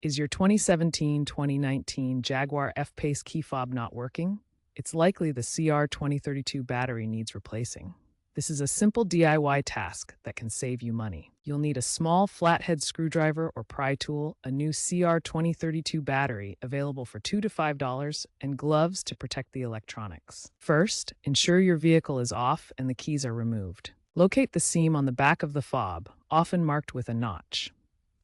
Is your 2017-2019 Jaguar F-PACE key fob not working? It's likely the CR2032 battery needs replacing. This is a simple DIY task that can save you money. You'll need a small flathead screwdriver or pry tool, a new CR2032 battery available for $2 to $5, and gloves to protect the electronics. First, ensure your vehicle is off and the keys are removed. Locate the seam on the back of the fob, often marked with a notch.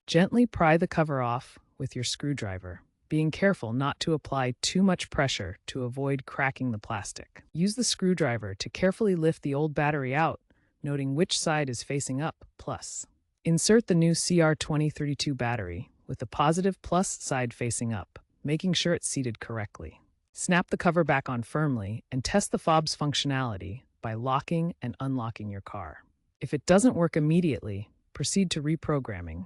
Gently pry the cover off with your screwdriver, being careful not to apply too much pressure to avoid cracking the plastic. Use the screwdriver to carefully lift the old battery out, noting which side is facing up, plus. Insert the new CR2032 battery with the positive plus side facing up, making sure it's seated correctly. Snap the cover back on firmly and test the fob's functionality by locking and unlocking your car. If it doesn't work immediately, proceed to reprogramming.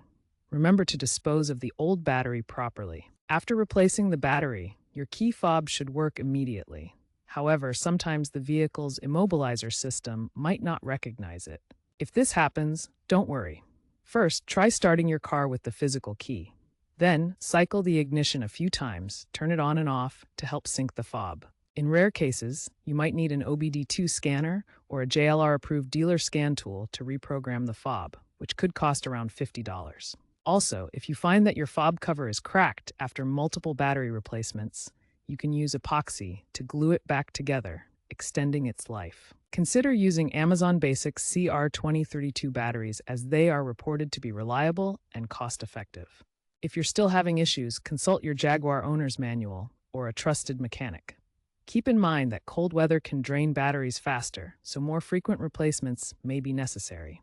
Remember to dispose of the old battery properly. After replacing the battery, your key fob should work immediately. However, sometimes the vehicle's immobilizer system might not recognize it. If this happens, don't worry. First, try starting your car with the physical key. Then, cycle the ignition a few times, turn it on and off to help sync the fob. In rare cases, you might need an OBD2 scanner or a JLR-approved dealer scan tool to reprogram the fob, which could cost around $50. Also, if you find that your fob cover is cracked after multiple battery replacements, you can use epoxy to glue it back together, extending its life. Consider using Amazon Basics CR2032 batteries as they are reported to be reliable and cost-effective. If you're still having issues, consult your Jaguar owner's manual or a trusted mechanic. Keep in mind that cold weather can drain batteries faster, so more frequent replacements may be necessary.